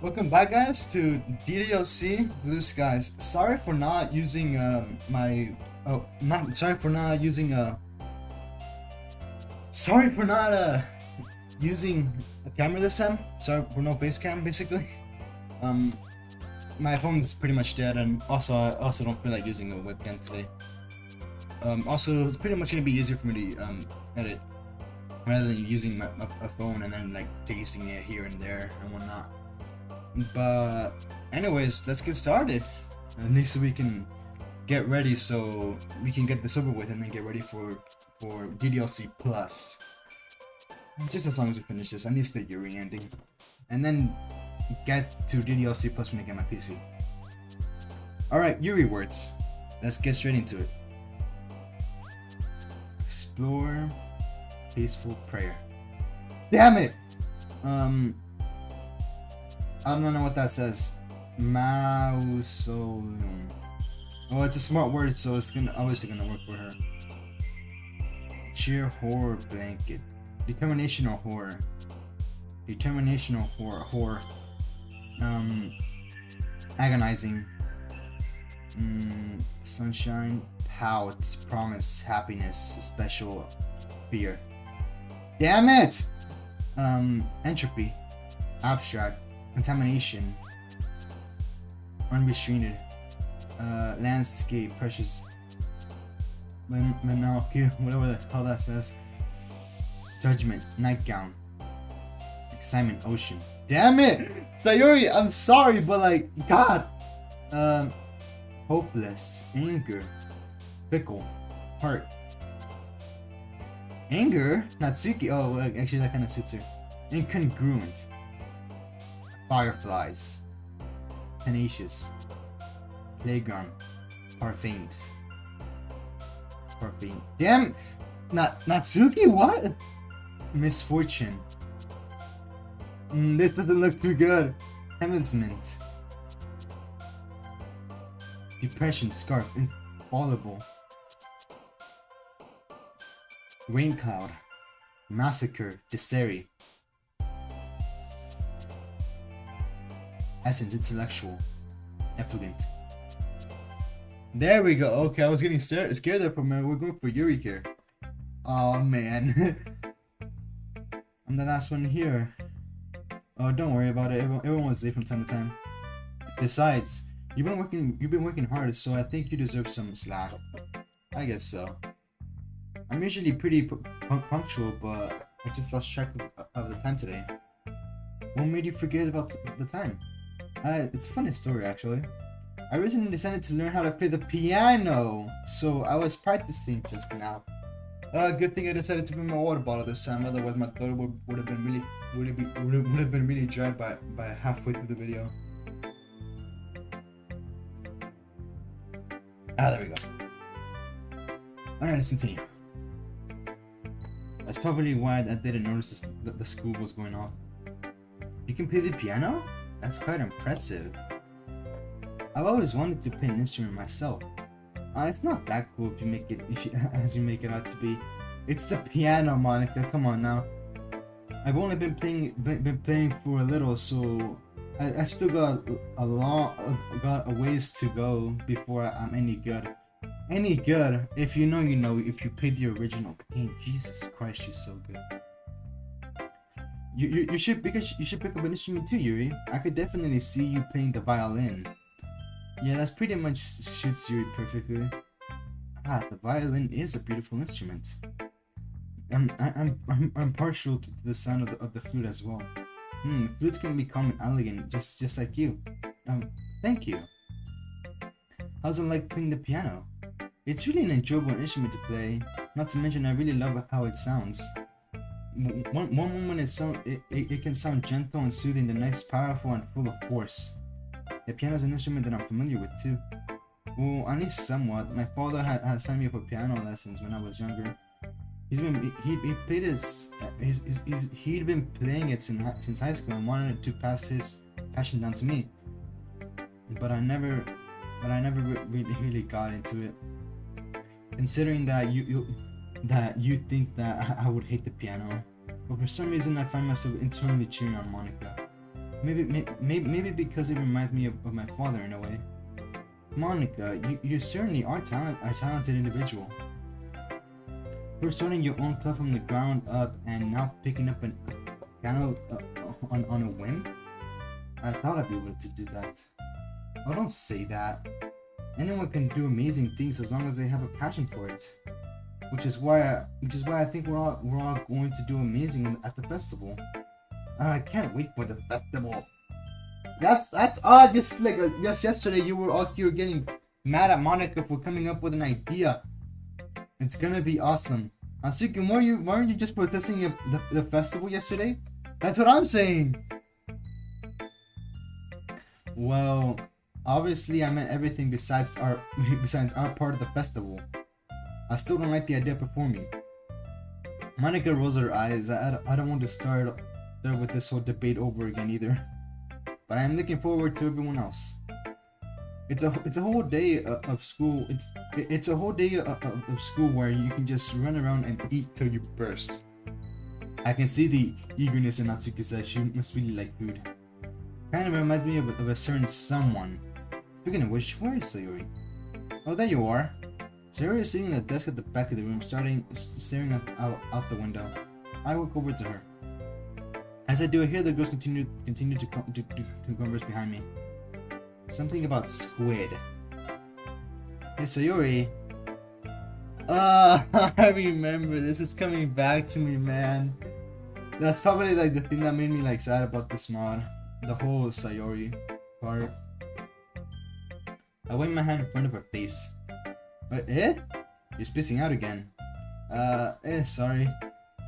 Welcome back, guys, to DDLC Blue Skies. Sorry for not using using a camera this time. Sorry for no base cam, basically. My phone's pretty much dead, and I also don't feel like using a webcam today. Also, it's pretty much gonna be easier for me to edit rather than using a phone and then like pasting it here and there and whatnot. But anyways, let's get started. At least we can get ready, so we can get this over with and then get ready for DDLC Plus. Just as long as we finish this, at least the Yuri ending, and then get to DDLC Plus when I get my PC. Alright, Yuri words. Let's get straight into it. Explore peaceful prayer. Damn it! I don't know what that says. Mausoleum. Oh, it's a smart word, so it's obviously gonna work for her. Cheer horror blanket. Determination or horror. Determination or horror. Agonizing. Sunshine. Pout. Promise. Happiness. Special. Fear. Damn it! Entropy. Abstract. Contamination. Unrestrained. Landscape. Precious. Whatever the hell that says. Judgment. Nightgown. Excitement. Ocean. Damn it! Sayuri, I'm sorry, but like, God. Hopeless. Anger. Fickle. Heart. Anger? Natsuki. Oh, actually, that kind of suits her. Incongruent. Fireflies. Tenacious. Playground. Parfaint. Parfaint. Damn! Natsuki? What? Misfortune. This doesn't look too good. Heaven's Mint. Depression. Scarf. Infallible. Rain Cloud. Massacre. Deseri. Essence. Intellectual. Effluent. There we go. Okay, I was getting scared there for a minute. We're going for Yuri here. Oh man. I'm the last one here. Oh, don't worry about it. Everyone was late from time to time. Besides, you've been working hard, so I think you deserve some slack. I guess so. I'm usually pretty punctual, but I just lost track of the time today. What made you forget about the time? It's a funny story, actually. I recently decided to learn how to play the piano, so I was practicing just now. Good thing I decided to bring my water bottle this time, otherwise my throat would have been really dry by halfway through the video. There we go. Alright, let's continue. That's probably why I didn't notice that the school was going off. You can play the piano? That's quite impressive. I've always wanted to play an instrument myself. It's not that cool if you make it as you make it out to be. It's the piano, Monica. Come on now. I've only been playing for a little, so I've still got a ways to go before I'm any good. Any good? If you know, you know. If you played the original game, Jesus Christ, she's so good. You should pick up an instrument too, Yuri. I could definitely see you playing the violin. Yeah, that's pretty much suits Yuri perfectly. The violin is a beautiful instrument. I'm partial to the sound of the flute as well. Flutes can be calm and elegant, just like you. Thank you. How's it like playing the piano? It's really an enjoyable instrument to play. Not to mention, I really love how it sounds. One moment it can sound gentle and soothing, the next powerful and full of force. The piano is an instrument that I'm familiar with too. Well, at least somewhat. My father had signed me up for piano lessons when I was younger. He'd been playing it since high school and wanted to pass his passion down to me. But I never really got into it. Considering that you think that I would hate the piano, but for some reason I find myself internally cheering on Monica. Maybe because it reminds me of my father in a way. Monica, you certainly are a talented individual. You're starting your own club from the ground up and now picking up a piano on a whim? I thought I'd be able to do that. Oh, don't say that. Anyone can do amazing things as long as they have a passion for it. Which is why I think we're all going to do amazing at the festival. I can't wait for the festival. That's odd. Just yesterday you were all here getting mad at Monica for coming up with an idea. It's gonna be awesome. Asuki, weren't you just protesting the festival yesterday? That's what I'm saying. Well, obviously I meant everything besides our part of the festival. I still don't like the idea of performing. Monica rolls her eyes. I don't want to start with this whole debate over again either. But I am looking forward to everyone else. It's a whole day of school. It's a whole day of school where you can just run around and eat till you burst. I can see the eagerness in Natsuki's eyes. She must really like food. Kind of reminds me of a certain someone. Speaking of which, where is Sayori? Oh, there you are. Sayori is sitting at the desk at the back of the room, staring out the window. I walk over to her. As I do, I hear the girls continue to converse behind me. Something about squid. Hey Sayori. I remember. This is coming back to me, man. That's probably like the thing that made me like sad about this mod. The whole Sayori part. I wave my hand in front of her face. Eh? You're spacing out again. Sorry.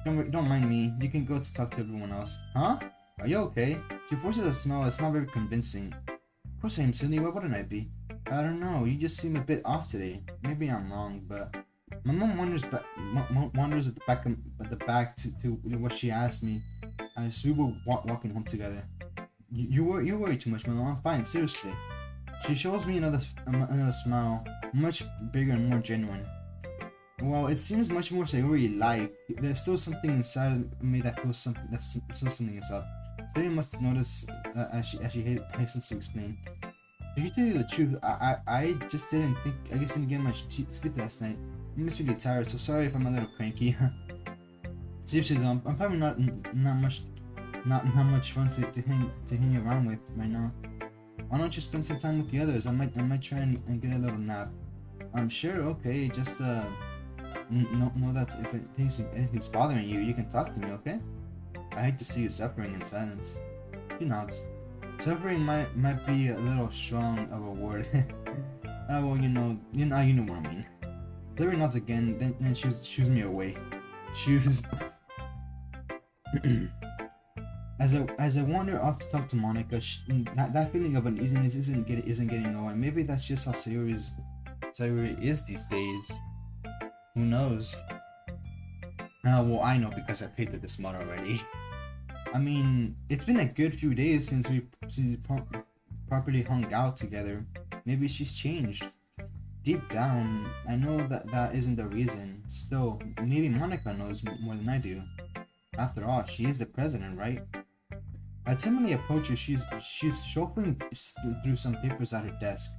Don't mind me. You can go to talk to everyone else. Huh? Are you okay? She forces a smile. It's not very convincing. Of course I am, silly. Why wouldn't I be? I don't know. You just seem a bit off today. Maybe I'm wrong, but my mom wanders at the back to what she asked me as we were walking home together. You worry too much, Mom. I'm fine. Seriously. She shows me another smile, much bigger and more genuine. Well, it seems much more Sayori-like. There's still something inside me that feels something is up. Sayori must notice as she hastens to explain. To tell you the truth, I just didn't think. I guess I didn't get much sleep last night. I'm just really tired, so sorry if I'm a little cranky. Seriously though, I'm probably not much fun to hang around with right now. Why don't you spend some time with the others? I might try and get a little nap. I'm sure. Okay, just know that if anything's bothering you, you can talk to me. Okay? I hate to see you suffering in silence. She nods. Suffering might be a little strong of a word. Well, you know what I mean. Sayori nods again, then shoos me away. Shoos. As I wander off to talk to Monica, that feeling of uneasiness isn't getting away. Maybe that's just how Sayori is these days. Who knows? Well, I know because I painted this mod already. I mean, it's been a good few days since we properly hung out together. Maybe she's changed. Deep down, I know that isn't the reason. Still, maybe Monica knows more than I do. After all, she is the president, right? I timidly approach her. She's shuffling through some papers at her desk.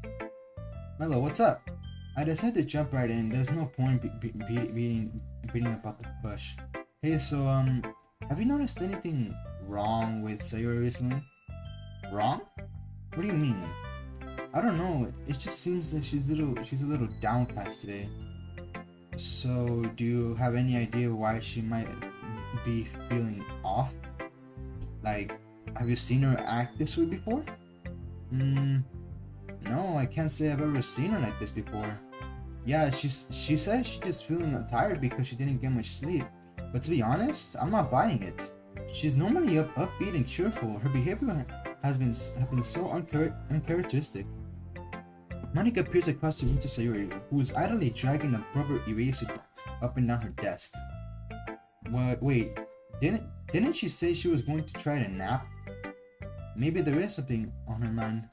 Mello, what's up? I decide to jump right in. There's no point beating about the bush. Hey, so have you noticed anything wrong with Sayori recently? Wrong? What do you mean? I don't know. It just seems that she's a little downcast today. So, do you have any idea why she might be feeling off? Like, have you seen her act this way before? No, I can't say I've ever seen her like this before. Yeah, she said she's just feeling tired because she didn't get much sleep. But to be honest, I'm not buying it. She's normally upbeat and cheerful. Her behavior has been so uncharacteristic. Monica peers across the room to Sayori, who is idly dragging a rubber eraser up and down her desk. Wait, didn't she say she was going to try to nap? Maybe there is something on her mind.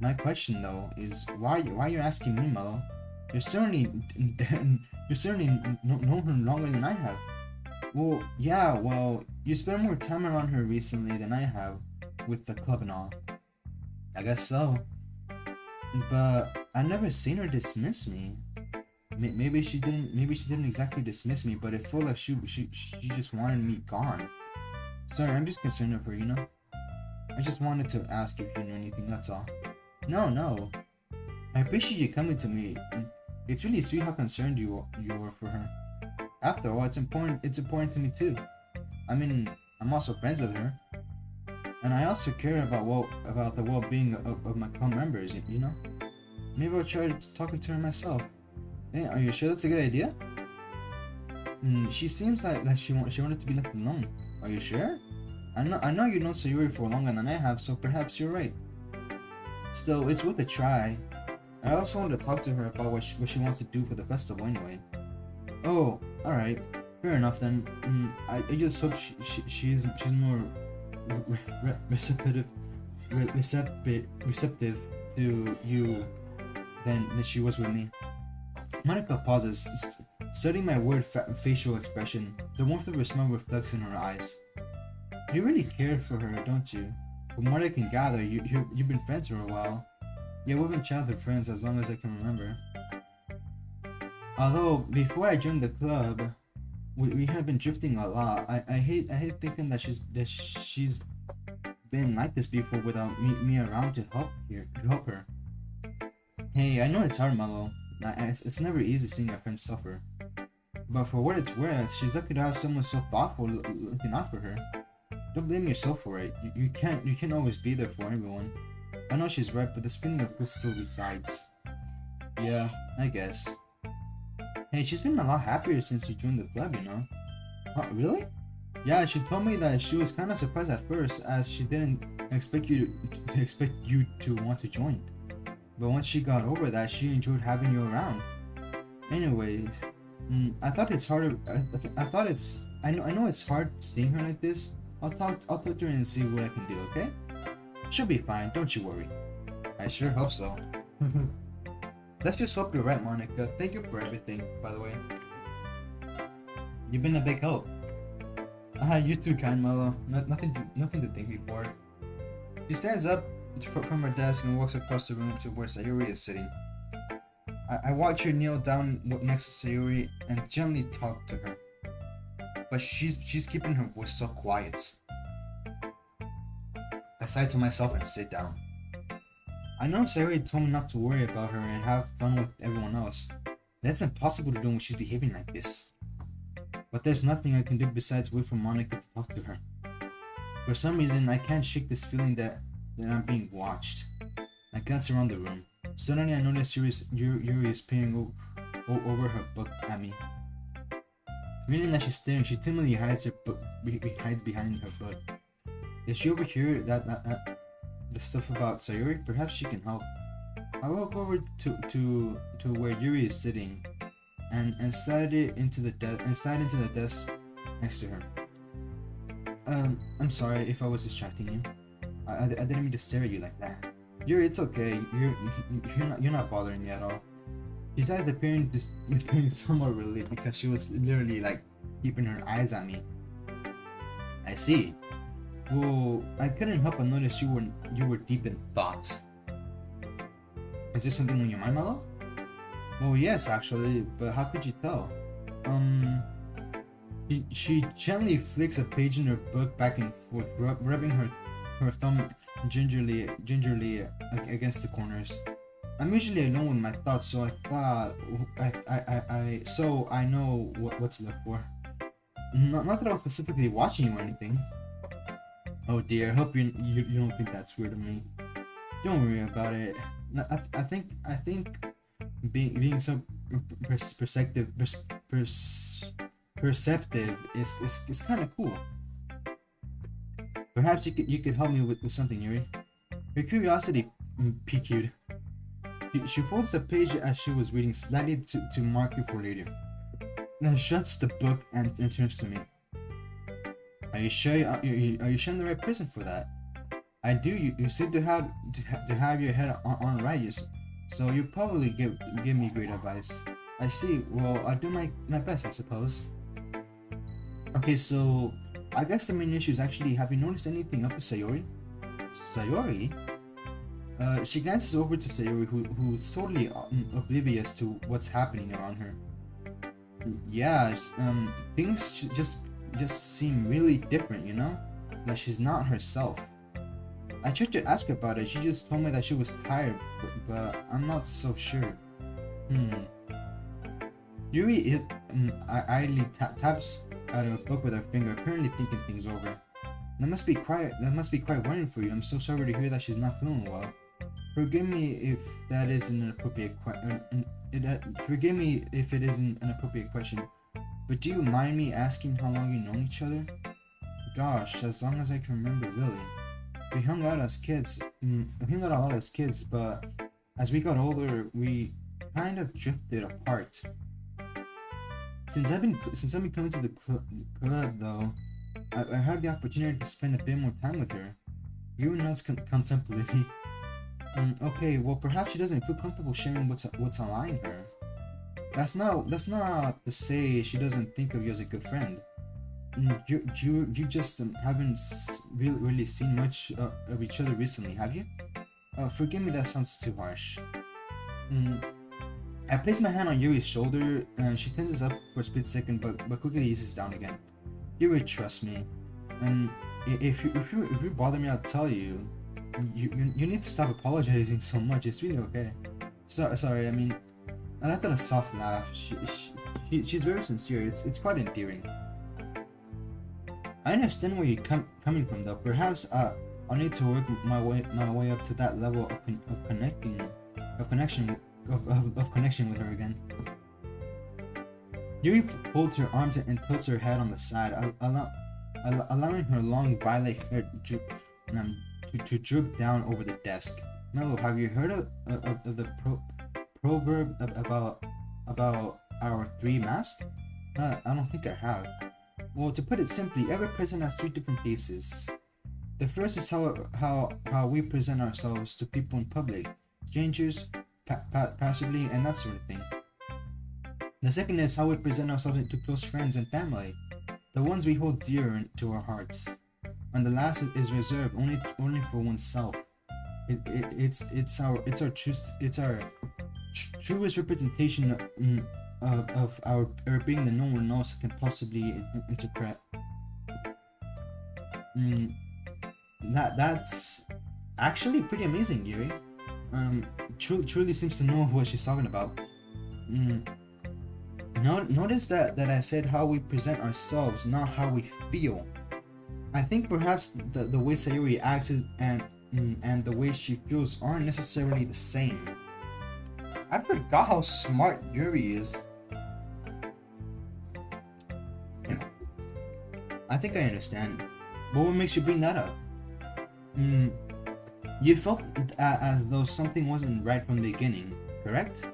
My question though is why are you asking me, Mello? You're certainly known her longer than I have. Well, yeah, you spent more time around her recently than I have. with the club and all. I guess so. But I never seen her dismiss me. Maybe she didn't. Maybe she didn't exactly dismiss me, but it felt like she just wanted me gone. Sorry, I'm just concerned of her, you know. I just wanted to ask if you knew anything. That's all. No. I appreciate you coming to me. It's really sweet how concerned you were for her. After all, it's important. It's important to me too. I mean, I'm also friends with her, and I also care about the well-being of my club members. You know. Maybe I'll try talking to her myself. Hey, are you sure that's a good idea? She seems like she wanted to be left alone. Are you sure? I know you know Sayuri for longer than I have, so perhaps you're right. So it's worth a try. I also want to talk to her about what she wants to do for the festival anyway. Oh, all right, fair enough then. I just hope she's more receptive to you than she was with me. Monica pauses, studying my weird facial expression. The warmth of her smile reflects in her eyes. You really care for her, don't you? From what I can gather, you've been friends for a while. Yeah, we've been childhood friends as long as I can remember. Although before I joined the club, we have been drifting a lot. I hate thinking that she's been like this before without me around to help her. Hey, I know it's hard, Mello. It's never easy seeing a friend suffer. But for what it's worth, she's lucky to have someone so thoughtful looking out for her. Don't blame yourself for it. You can't always be there for everyone. I know she's right, but this feeling of guilt still resides. Yeah, I guess. Hey, she's been a lot happier since you joined the club, you know. Oh, really? Yeah, she told me that she was kind of surprised at first, as she didn't expect you to want to join. But once she got over that, she enjoyed having you around. Anyways, I thought it's harder. I know it's hard seeing her like this. I'll talk to her and see what I can do. Okay? She'll be fine. Don't you worry. I sure hope so. Let's just hope you're right, Monica. Thank you for everything, by the way. You've been a big help. You're too kind, Mello. Nothing to thank me for. She stands up from her desk and walks across the room to where Sayuri is sitting. I watch her kneel down next to Sayuri and gently talk to her. But she's keeping her voice so quiet. I sigh to myself and sit down. I know Sayuri told me not to worry about her and have fun with everyone else. That's impossible to do when she's behaving like this. But there's nothing I can do besides wait for Monica to talk to her. For some reason, I can't shake this feeling that I'm being watched. I glance around the room. Suddenly, I notice Yuri is peering over her book at me. Reading that she's staring, she timidly hides her book, hides behind her book. Does she overhear the stuff about Sayuri? Perhaps she can help. I walk over to where Yuri is sitting, and slide into the desk next to her. I'm sorry if I was distracting you. I didn't mean to stare at you like that. Yuri, it's okay. You're not bothering me at all. She says appearing somewhat relieved because she was literally like keeping her eyes on me. I see. Well, I couldn't help but notice you were deep in thought. Is there something on your mind, Mello? Well, yes, actually, but how could you tell? She gently flicks a page in her book back and forth, rubbing her thumb gingerly against the corners. I'm usually alone with my thoughts, so I thought I know what to look for. Not that I was specifically watching you or anything. Oh dear, I hope you don't think that's weird of me. Don't worry about it. I think being so perceptive is kind of cool. Perhaps you could help me with something, Yuri. Her curiosity piqued. She folds the page as she was reading slightly to mark it for later. Then shuts the book and turns to me. Are you sure I'm the right person for that? I do. You seem to have your head on right, so you probably give me great advice. I see. Well, I'll do my best, I suppose. Okay, so I guess the main issue is actually, have you noticed anything up with Sayuri? Sayori? She glances over to Sayori, who's totally oblivious to what's happening around her. Yeah, things just seem really different, you know? Like she's not herself. I tried to ask her about it. She just told me that she was tired, but I'm not so sure. Yuri idly taps at her book with her finger, apparently thinking things over. That must be quite worrying for you. I'm so sorry to hear that she's not feeling well. Forgive me if that is an inappropriate forgive me if it isn't an appropriate question. But do you mind me asking how long you've known each other? Gosh, as long as I can remember, really. We hung out as kids. We hung out a lot as kids, but as we got older, we kind of drifted apart. Since I've been coming to the club, though, I had the opportunity to spend a bit more time with her. You nods contemplatively. Okay, well, perhaps she doesn't feel comfortable sharing what's allowing her. That's not to say she doesn't think of you as a good friend. You just haven't really seen much of each other recently, have you? Forgive me, that sounds too harsh. I place my hand on Yuri's shoulder, and she tenses up for a split second, but quickly eases down again. Yuri, trust me. And if you bother me, I'll tell you. You need to stop apologizing so much. It's really okay. Sorry. I mean, I left out a soft laugh. She's very sincere. It's quite endearing. I understand where you're coming from, though. Perhaps I'll need to work my way up to that level of connection with her again. Yuri folds her arms and tilts her head on the side, allowing her long violet hair to droop down over the desk. Mello, have you heard of the proverb about our three masks? I don't think I have. Well, to put it simply, every person has three different faces. The first is how we present ourselves to people in public, strangers, passively, and that sort of thing. The second is how we present ourselves to close friends and family, the ones we hold dear to our hearts. And the last is reserved only for oneself. It's our truest representation of our being that no one else can possibly interpret. That's actually pretty amazing, Yuri. Truly seems to know what she's talking about. Notice that I said how we present ourselves, not how we feel. I think perhaps the way Sayuri acts and the way she feels aren't necessarily the same. I forgot how smart Yuri is. I think I understand. But what makes you bring that up? You felt as though something wasn't right from the beginning, correct?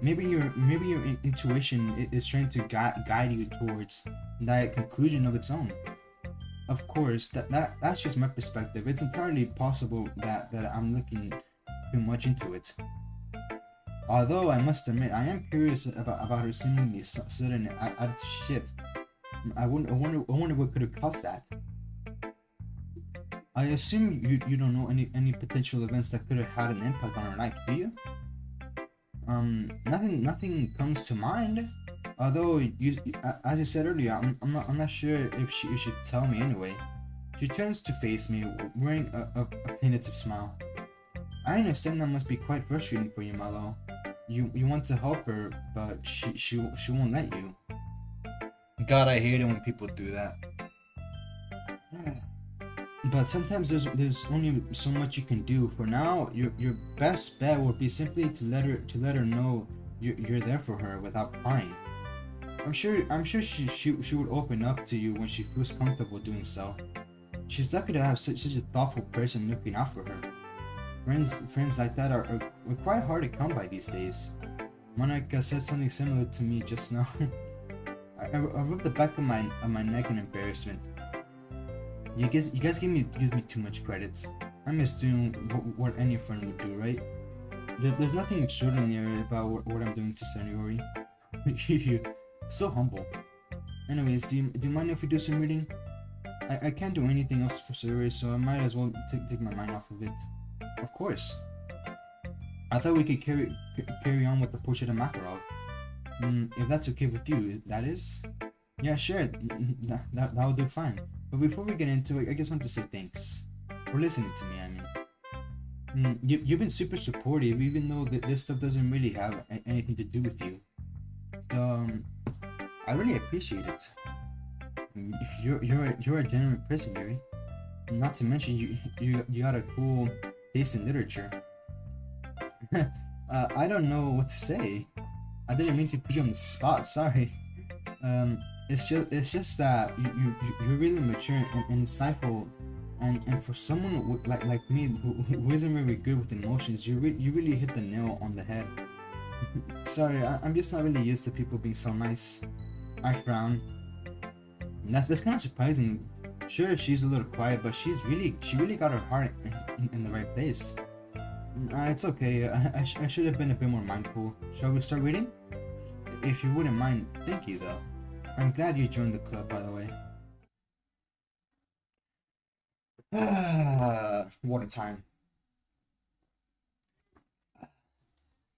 Maybe your intuition is trying to guide you towards that conclusion of its own. Of course, that's just my perspective. It's entirely possible that I'm looking too much into it. Although I must admit, I am curious about her seemingly sudden attitude shift. I wonder what could have caused that. I assume you don't know any potential events that could have had an impact on her life, do you? Nothing comes to mind. Although as you said earlier, I'm not sure if you should tell me anyway. She turns to face me, wearing a plaintive smile. I understand that must be quite frustrating for you, Malo. You want to help her, but she won't let you. God, I hate it when people do that. But sometimes there's only so much you can do. For now, your best bet would be simply to let her know you're there for her without prying. I'm sure she would open up to you when she feels comfortable doing so. She's lucky to have such a thoughtful person looking out for her. Friends like that are quite hard to come by these days. Monica said something similar to me just now. I rubbed the back of my neck in embarrassment. You guys give me too much credit. I'm just doing what any friend would do, right? There's nothing extraordinary about what I'm doing to Sayori. So humble. Anyways, do you mind if we do some reading? I can't do anything else for Yuri, so I might as well take my mind off of it. Of course. I thought we could carry on with the portrait of Makarov. If that's okay with you, that is? Yeah, sure. That'll do fine. But before we get into it, I just want to say thanks for listening to me. I mean, you've been super supportive, even though this stuff doesn't really have anything to do with you. So I really appreciate it. You're a genuine person, Yuri. Not to mention you got a cool taste in literature. I don't know what to say. I didn't mean to put you on the spot. Sorry. It's just that you're really mature and insightful, and for someone like me who isn't very good with emotions, you really hit the nail on the head. Sorry, I'm just not really used to people being so nice. I frown. And that's kind of surprising. Sure, she's a little quiet, but she really got her heart in the right place. It's okay. I should have been a bit more mindful. Shall we start reading? If you wouldn't mind, thank you though. I'm glad you joined the club, by the way. Water time.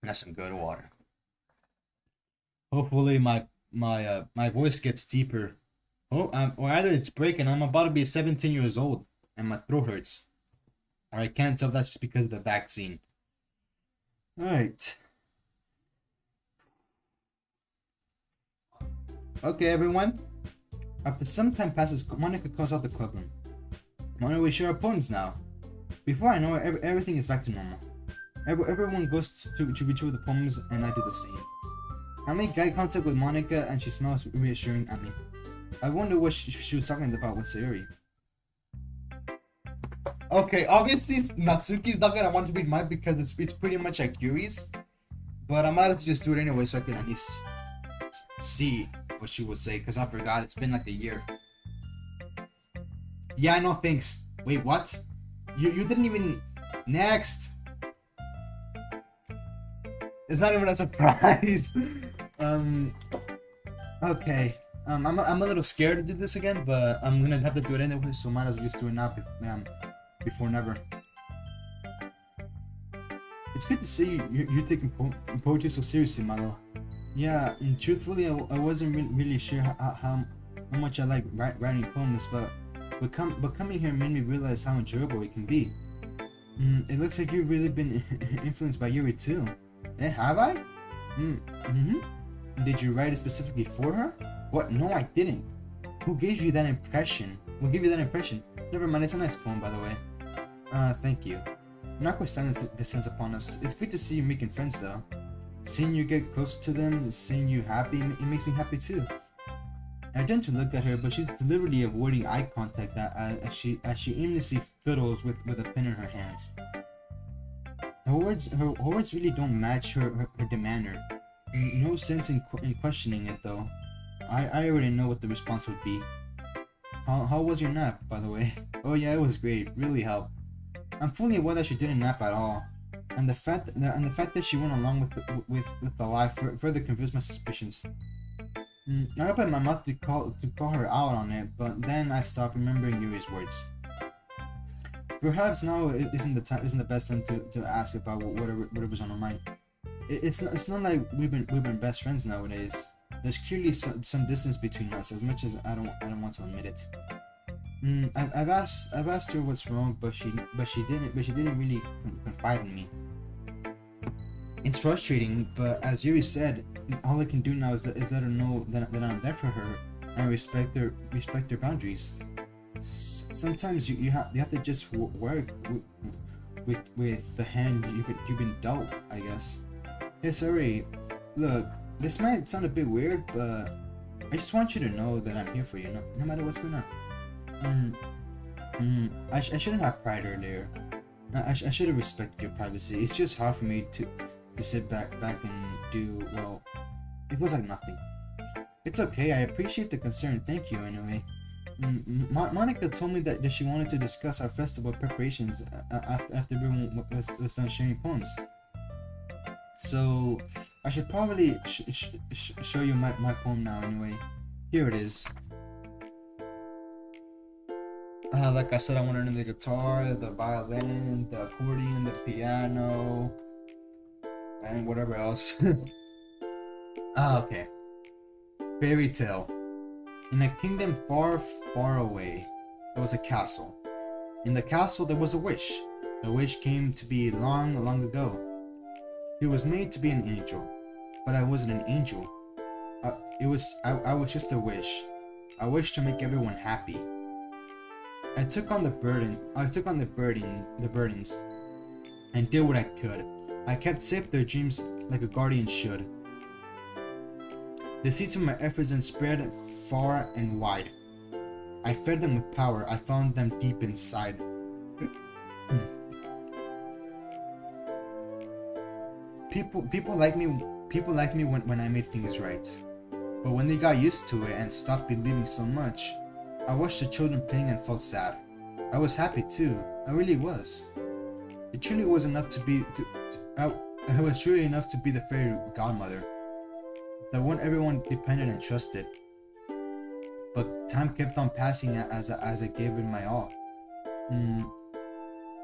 That's some good water. Hopefully my voice gets deeper. Oh, or either it's breaking. I'm about to be 17 years old, and my throat hurts. Or I can't tell if that's just because of the vaccine. Alright. Okay, everyone. After some time passes, Monica calls out the club room. Why don't we share our poems now? Before I know it, everything is back to normal. Everyone goes to retrieve the poems, and I do the same. I make eye contact with Monica, and she smiles reassuring at me. I wonder what she was talking about with Sayuri. Okay, obviously Natsuki's not gonna want to read mine because it's pretty much like Yuri's, but I might have to just do it anyway so I can at least see what she will say, because I forgot. It's been like a year. Yeah, no thanks. Wait, what? You didn't even... Next! It's not even a surprise. Okay. I'm a little scared to do this again, but I'm gonna have to do it anyway, so might as well just do it now before never. It's good to see you're taking poetry so seriously, Malo. Yeah, and truthfully, I wasn't really sure how much I like writing poems, but coming here made me realize how enjoyable it can be. It looks like you've really been influenced by Yuri too. Have I? Did you write it specifically for her? What? No, I didn't. Who gave you that impression? What gave you that impression? Never mind, it's a nice poem, by the way. Thank you. An awkward silence descends upon us. It's good to see you making friends, though. Seeing you get closer to them, seeing you happy, it makes me happy too. I tend to look at her, but she's deliberately avoiding eye contact as she aimlessly fiddles with a pen in her hands. Her words really don't match her demeanor. No sense in questioning it, though. I already know what the response would be. How was your nap, by the way? Oh yeah, it was great. Really helped. I'm fully aware that she didn't nap at all, and the fact that she went along with the lie further confused my suspicions. I opened my mouth to call her out on it, but then I stopped remembering Yuri's words. Perhaps now isn't the best time to ask about whatever's on her mind. It's not like we've been best friends nowadays. There's clearly some distance between us, as much as I don't want to admit it. I've asked her what's wrong, but she didn't really confide in me. It's frustrating, but as Yuri said, all I can do now is let her know that I'm there for her and respect her boundaries. Sometimes you have to just work with the hand you've been dealt, I guess. Hey, sorry. Look, this might sound a bit weird, but I just want you to know that I'm here for you, no matter what's going on. I shouldn't have cried earlier. I should have respected your privacy. It's just hard for me to sit back and do, well, it was like nothing. It's okay, I appreciate the concern, thank you anyway. Monica told me that she wanted to discuss our festival preparations after everyone was done sharing poems. So, I should probably show you my poem now anyway. Here it is. Like I said, I want to learn the guitar, the violin, the accordion, the piano, and whatever else. Okay. Fairy tale. In a kingdom far, far away, there was a castle. In the castle, there was a witch. The witch came to be long, long ago. She was made to be an angel, but I wasn't an angel. I was just a wish. I wished to make everyone happy. I took on the burdens, and did what I could. I kept safe their dreams like a guardian should. The seeds of my efforts then spread far and wide. I fed them with power. I found them deep inside. People like me when I made things right. But when they got used to it and stopped believing so much, I watched the children playing and felt sad. I was happy too. I really was. It truly was enough to be I was truly enough to be the fairy godmother, the one everyone depended and trusted. But time kept on passing as I gave it my all.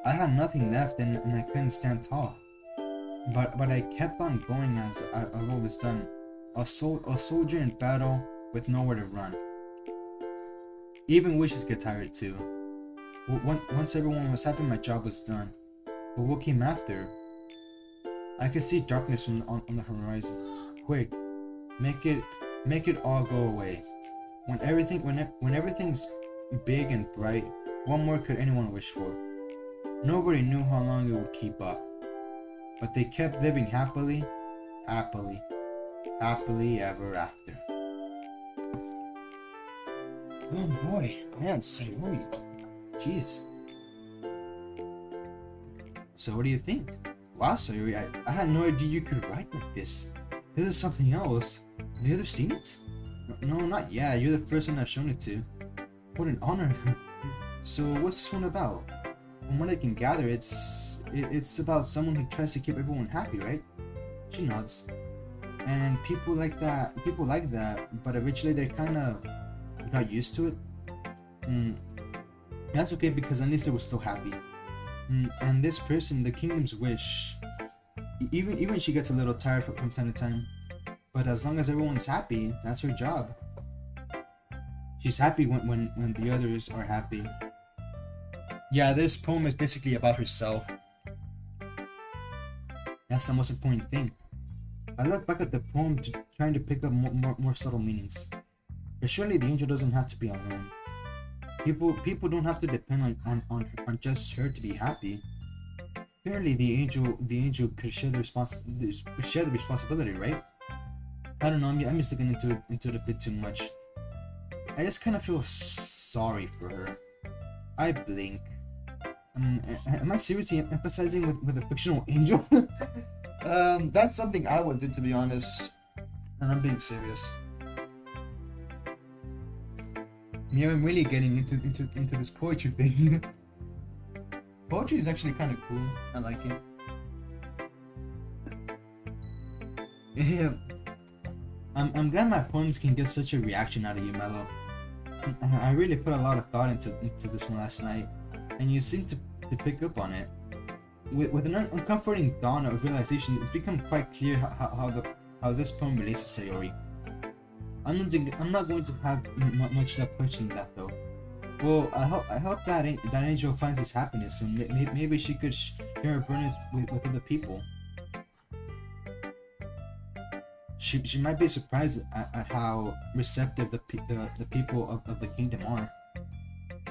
I had nothing left and I couldn't stand tall. But I kept on going as I've always done. A soldier in battle with nowhere to run. Even wishes get tired too. Once everyone was happy, my job was done. But what came after? I could see darkness on the horizon. Quick, make it all go away. When everything's big and bright, what more could anyone wish for? Nobody knew how long it would keep up. But they kept living happily ever after. Oh boy, man, Sayori. Jeez. So what do you think? Wow, Sayori, I had no idea you could write like this. This is something else. Have you ever seen it? No, not yet. You're the first one I've shown it to. What an honor. So what's this one about? From what I can gather, it's about someone who tries to keep everyone happy, right? She nods. And people like that, but eventually they kind of got used to it. That's okay, because at least they were still happy. And this person, the kingdom's wish, even she gets a little tired from time to time, but as long as everyone's happy, that's her job. She's happy when the others are happy. Yeah, this poem is basically about herself. That's the most important thing. I look back at the poem trying to pick up more subtle meanings. But surely the angel doesn't have to be alone. People don't have to depend on just her to be happy. Surely the angel could share the responsibility, right? I don't know. I'm just looking into it a bit too much. I just kind of feel sorry for her. I blink. Am I seriously emphasizing with a fictional angel? That's something I would do, to be honest. And I'm being serious. Yeah, I'm really getting into this poetry thing. Poetry is actually kind of cool. I like it. Yeah. I'm glad my poems can get such a reaction out of you, Mello. I really put a lot of thought into this one last night, and you seem to pick up on it. With an uncomforting dawn of realization, it's become quite clear how this poem relates to Sayori. I'm not going to have much love questioning that though. Well, I hope that angel finds his happiness soon. Maybe she could share her burdens with other people. She might be surprised at how receptive the people of the kingdom are.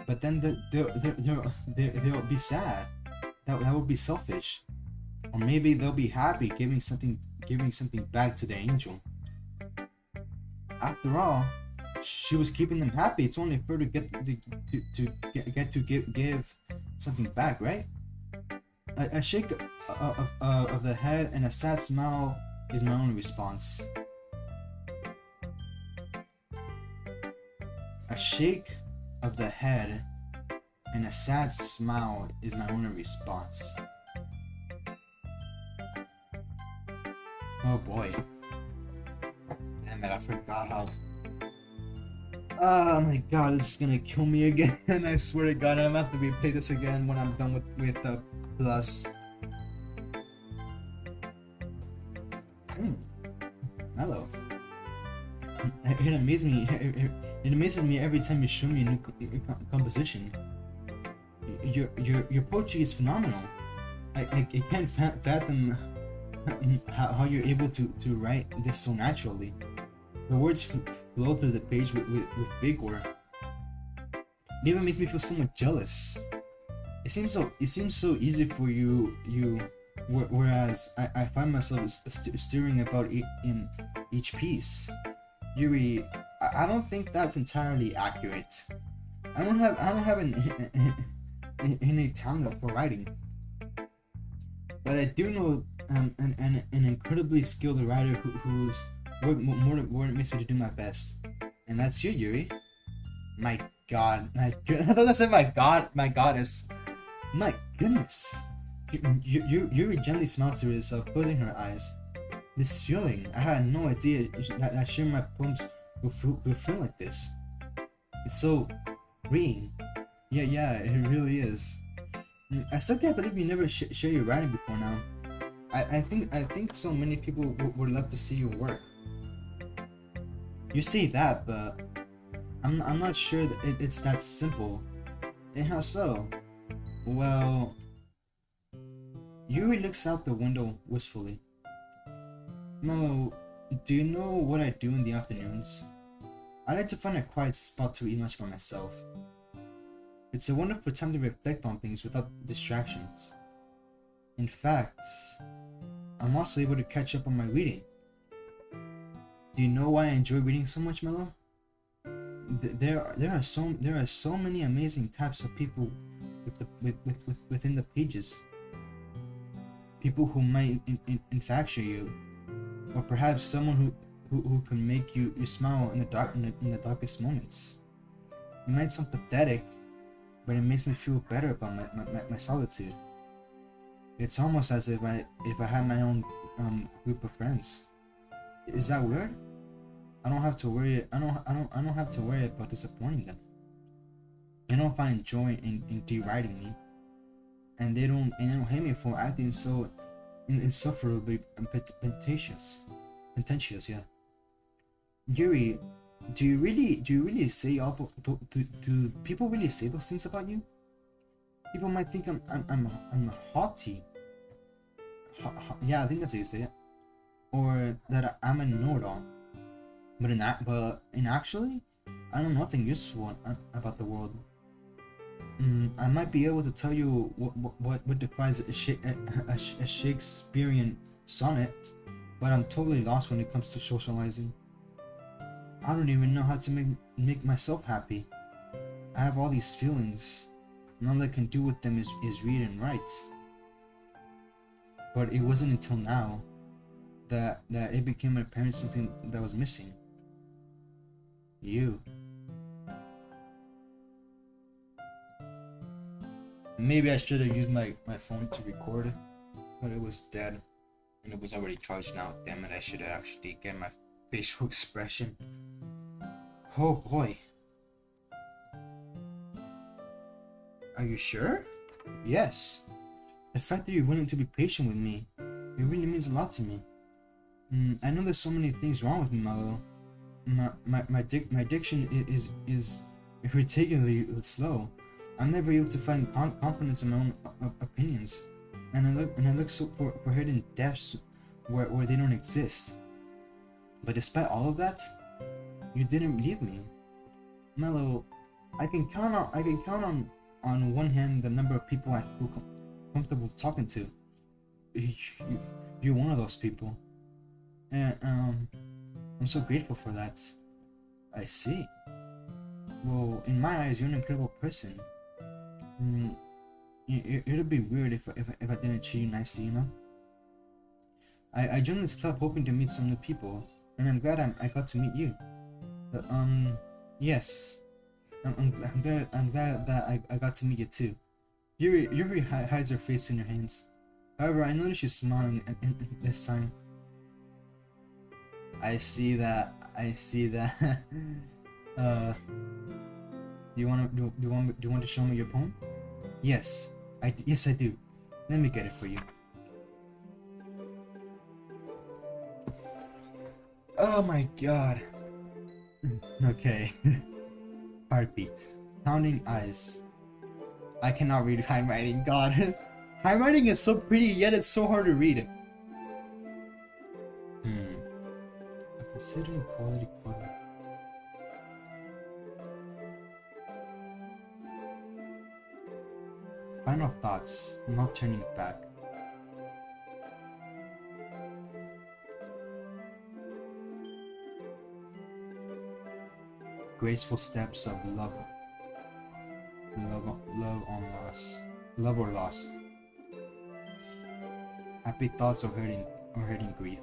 But then they'll be sad. That would be selfish. Or maybe they'll be happy giving something back to the angel. After all, she was keeping them happy. It's only fair to get to give something back, right? A shake of the head and a sad smile is my only response. A shake of the head and a sad smile is my only response. Oh boy. Damn it, I forgot Oh my god, this is gonna kill me again. I swear to god, I'm gonna have to replay this again when I'm done with the plus. Hello. It amazes me. It amazes me every time you show me a new composition. Your poetry is phenomenal. I can't fathom how you're able to write this so naturally. The words flow through the page with vigor. It even makes me feel somewhat jealous. It seems so easy for you, whereas I find myself steering about in each piece. Yuri, I don't think that's entirely accurate. I don't have an innate talent for writing, but I do know an incredibly skilled writer who's more makes me to do my best, and that's you, Yuri. My god, I thought I said my god, my goddess. My goodness. Yuri gently smiles to herself, closing her eyes. This feeling, I had no idea that sharing my poems would feel like this. It's so freeing. Yeah, it really is. I still can't believe you never share your writing before now. I think so many people would love to see your work. You say that, but I'm not sure that it's that simple. And how so? Well, Yuri looks out the window wistfully. Mello, do you know what I do in the afternoons? I like to find a quiet spot to eat lunch by myself. It's a wonderful time to reflect on things without distractions. In fact, I'm also able to catch up on my reading. Do you know why I enjoy reading so much, Mello? There are so many amazing types of people within the pages. People who might infatuate you, or perhaps someone who can make you smile in the darkest moments. It might sound pathetic, but it makes me feel better about my solitude. It's almost as if I had my own group of friends. Is that weird? I don't have to worry. I don't have to worry about disappointing them. They don't find joy in deriding me, and they don't hate me for acting so insufferably pretentious. Yeah. Yuri, do you really say all do people really say those things about you? People might think I'm haughty. Yeah, I think that's how you say it. Or that I'm a know-it-all. But actually, I know nothing useful about the world. I might be able to tell you what defines a Shakespearean sonnet, but I'm totally lost when it comes to socializing. I don't even know how to make myself happy. I have all these feelings, and all I can do with them is read and write. But it wasn't until now that it became apparent something that was missing. You. Maybe I should have used my phone to record, but it was dead, and it was already charged now. Damn it, I should have actually get my facial expression. Oh boy. Are you sure? Yes. The fact that you're willing to be patient with me, it really means a lot to me. I know there's so many things wrong with me, Malo. My diction is irritatingly slow. I'm never able to find confidence in my own opinions, and I look so for hidden depths where they don't exist. But despite all of that, you didn't leave me, Mello. I can count on one hand the number of people I feel comfortable talking to. You're one of those people, and I'm so grateful for that. I see. Well, in my eyes, you're an incredible person. It'd be weird if I didn't treat you nicely, you know. I joined this club hoping to meet some new people, and I'm glad I got to meet you. But yes, I'm glad that I got to meet you too. Yuri hides her face in her hands. However, I notice she's smiling this time. I see that. Do you want to show me your poem? Yes, yes I do. Let me get it for you. Oh my god. Okay. Heartbeat. Pounding eyes. I cannot read handwriting. God. Handwriting is so pretty, yet it's so hard to read. Considering quality. Final thoughts. Not turning back. Graceful steps of love or loss. Happy thoughts or hurting grief.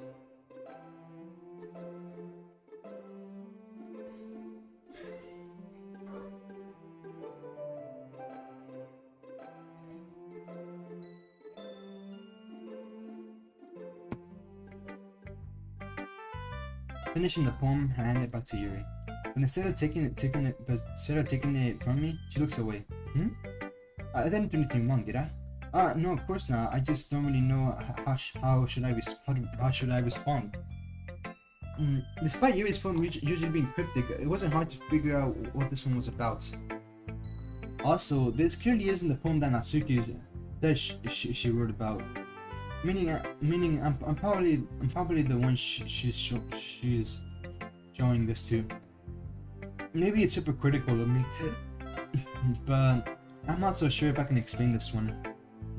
Finishing the poem, I hand it back to Yuri. But instead of taking it from me, she looks away. I didn't do anything wrong, did I? No, of course not. I just don't really know how should I respond. Despite Yuri's poem usually being cryptic, it wasn't hard to figure out what this one was about. Also, this clearly isn't the poem that Natsuki said she wrote about. Meaning I'm probably the one she's showing this to. Maybe it's super critical of me, but I'm not so sure if I can explain this one.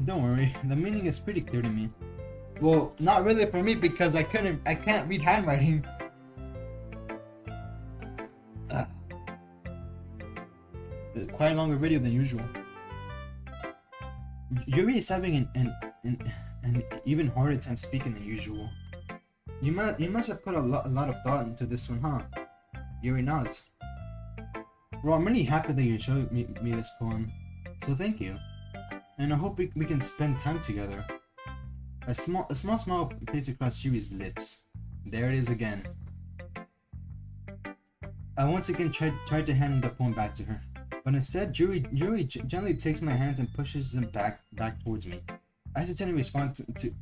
Don't worry, the meaning is pretty clear to me. Well, not really for me because I can't read handwriting. Quite a longer video than usual. Yuri is having an even harder time speaking than usual. You must have put a lot of thought into this one, huh? Yuri nods. Well, I'm really happy that you showed me this poem, so thank you. And I hope we can spend time together. A small smile plays across Yuri's lips. There it is again. I once again tried to hand the poem back to her, but instead Yuri gently takes my hands and pushes them back towards me. I hesitantly respond to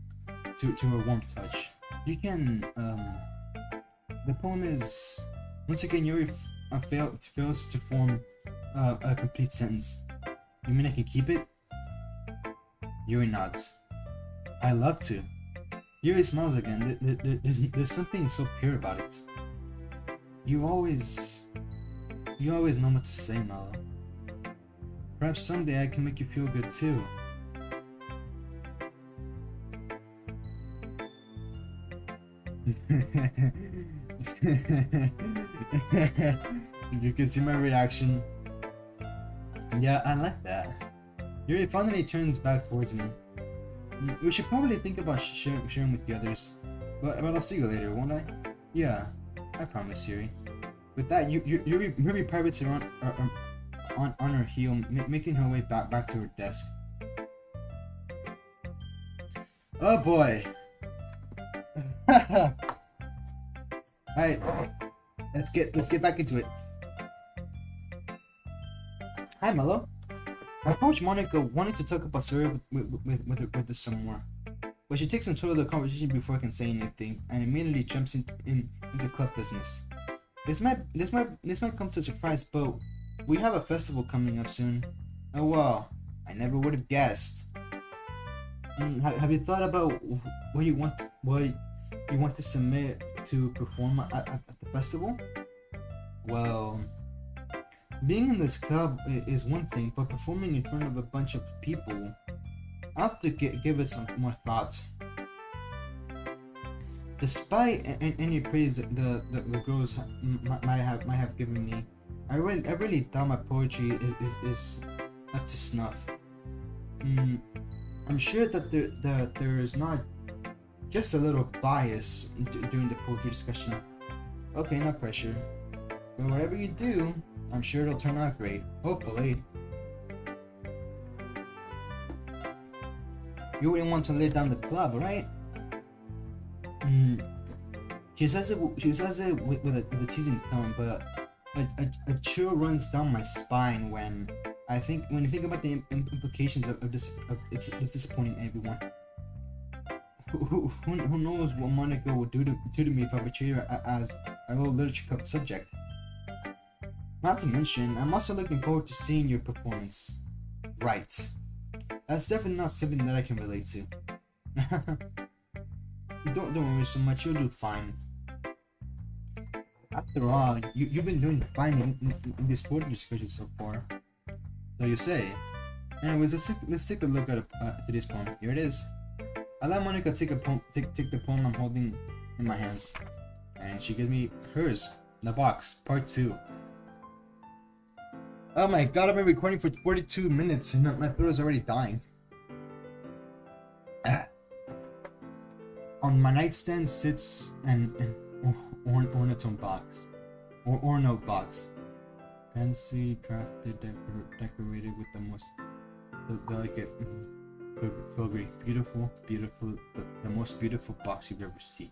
her warm touch. You can the poem is once again Yuri fails to form a complete sentence. You mean I can keep it? Yuri nods. I love to. Yuri smiles again. There's something so pure about it. You always know what to say, Nala. Perhaps someday I can make you feel good too. You can see my reaction. Yeah, I like that. Yuri finally turns back towards me. We should probably think about sharing with the others. But I'll see you later, won't I? Yeah, I promise, Yuri. With that, Yuri pivots around on her heel, making her way back to her desk. Oh boy! Alright, let's get back into it. Hi, Mello. I approached Monica wanting to talk about Surya with us some more, but she takes control of the conversation before I can say anything, and immediately jumps into club business. This might come to a surprise, but we have a festival coming up soon. Oh wow, I never would have guessed. Have you thought about what you want to submit to perform at the festival? Well, being in this club is one thing, but performing in front of a bunch of people, I have to give it some more thought. Despite any praise the girls might have given me, I really doubt my poetry is up to snuff. I'm sure that there is not just a little bias during the poetry discussion. Okay, no pressure. But whatever you do, I'm sure it'll turn out great. Hopefully. You wouldn't want to lay down the club, right? She says it with a teasing tone, but a chill runs down my spine when you think about the implications of it's disappointing everyone. Who knows what Monica will do to me if I betray her as a little literature club subject. Not to mention, I'm also looking forward to seeing your performance. Right. That's definitely not something that I can relate to. Don't worry so much, you'll do fine. After all, you've been doing fine in this board discussion so far. So you say. Anyways, let's take a look at today's poem. Here it is. I let Monica take the poem I'm holding in my hands, and she gives me hers, the box, part 2. Oh my god, I've been recording for 42 minutes and my throat is already dying. On my nightstand sits an ornatone box, or orno box, fancy crafted, decorated with the most delicate filigree. Beautiful, the most beautiful box you've ever seen.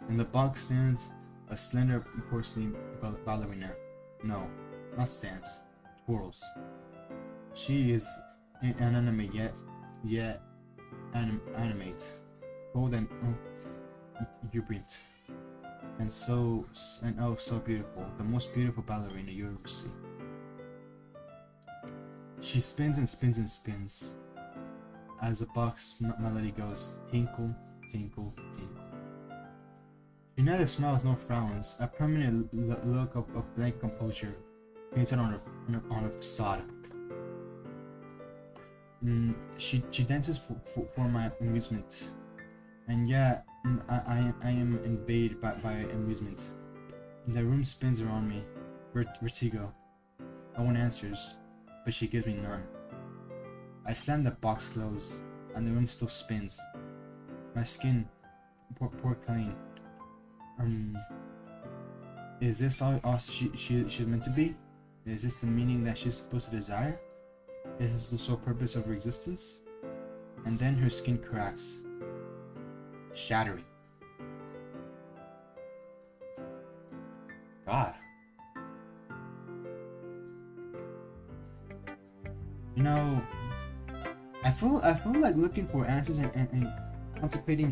In the box stands a slender porcelain ballerina. No, not stands, twirls. She is inanimate yet animate, cold and vibrant, and so beautiful. The most beautiful ballerina you ever see. She spins and spins and spins as the box melody goes tinkle, tinkle, tinkle. She neither smiles nor frowns, a permanent look of blank composure painted on her facade. She dances for my amusement, and yet I am invaded by amusement. The room spins around me, vertigo. No one answers, but she gives me none. I slam the box closed, and the room still spins. My skin, poor clean. Is this all she's meant to be? Is this the meaning that she's supposed to desire? Is this the sole purpose of her existence? And then her skin cracks, shattering. God. You know, I feel like looking for answers and contemplating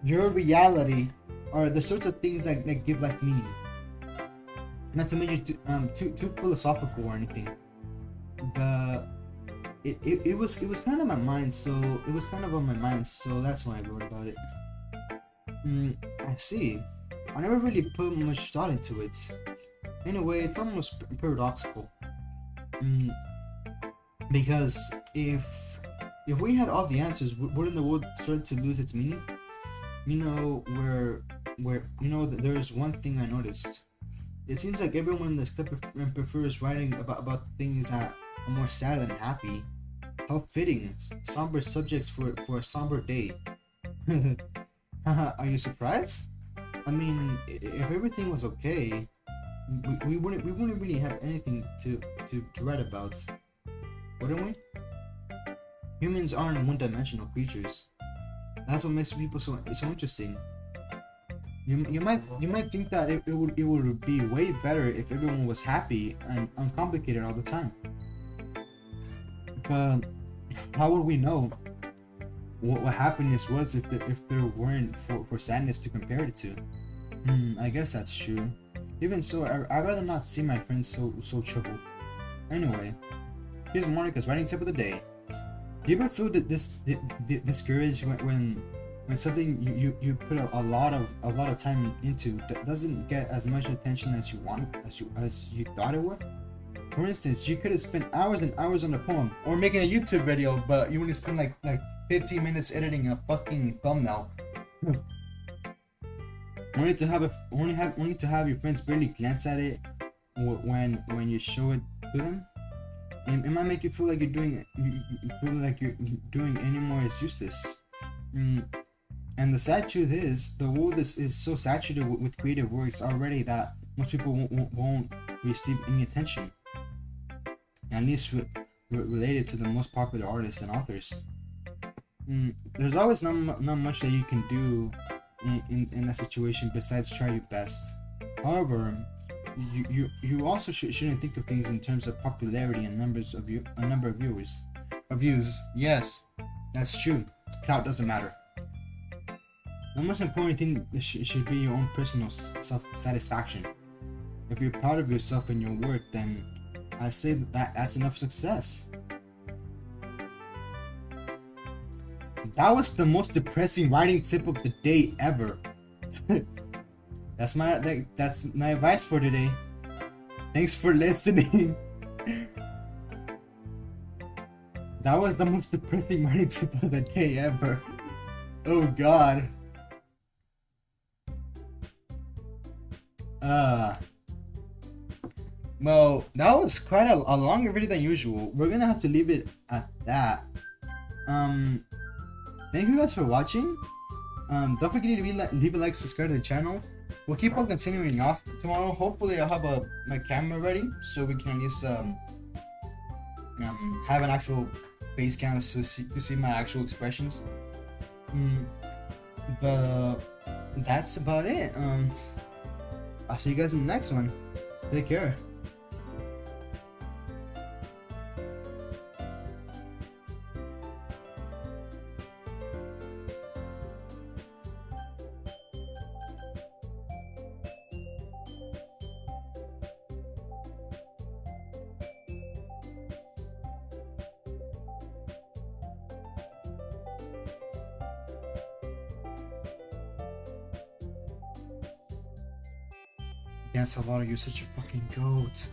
your reality are the sorts of things that give life meaning. Not to make it too philosophical or anything, but it was kind of on my mind, so that's why I wrote about it. I see. I never really put much thought into it. In a way, it's almost paradoxical. Because if we had all the answers, wouldn't the world start to lose its meaning? There's one thing I noticed. It seems like everyone in this clip prefers writing about things that are more sad than happy. How fitting, somber subjects for a somber day. Are you surprised? I mean, if everything was okay, we wouldn't really have anything to write about, wouldn't we? Humans aren't one-dimensional creatures. That's what makes people so interesting. You might think that it would be way better if everyone was happy and uncomplicated all the time. But how would we know what happiness was if there weren't for sadness to compare it to? I guess that's true. Even so, I'd rather not see my friends so troubled. Anyway, here's Monica's writing tip of the day. Do you ever feel discouraged when something you put a lot of time into doesn't get as much attention as you thought it would? For instance, you could have spent hours and hours on a poem or making a YouTube video, but you only spend like 15 minutes editing a fucking thumbnail. Only to have your friends barely glance at it when you show it to them. It might make you feel like you're doing any more is useless. And the sad truth is, the world is so saturated with creative works already that most people won't receive any attention, at least related to the most popular artists and authors. There's always not much that you can do in that situation besides try your best. However, you also shouldn't think of things in terms of popularity and a number of viewers. Or views. Yes, that's true. Clout doesn't matter. The most important thing should be your own personal self-satisfaction. If you're proud of yourself and your work, then I say that's enough success. That was the most depressing writing tip of the day ever. That's my advice for today. Thanks for listening. That was the most depressing writing tip of the day ever. Oh god. Well, that was quite a longer video than usual. We're gonna have to leave it at that. Thank you guys for watching. Don't forget to leave a like, subscribe to the channel. We'll keep on continuing off tomorrow. Hopefully I'll have my camera ready so we can at least have an actual face cam to see my actual expressions. But that's about it. I'll see you guys in the next one. Take care. Yes, Salvador, you're such a fucking goat.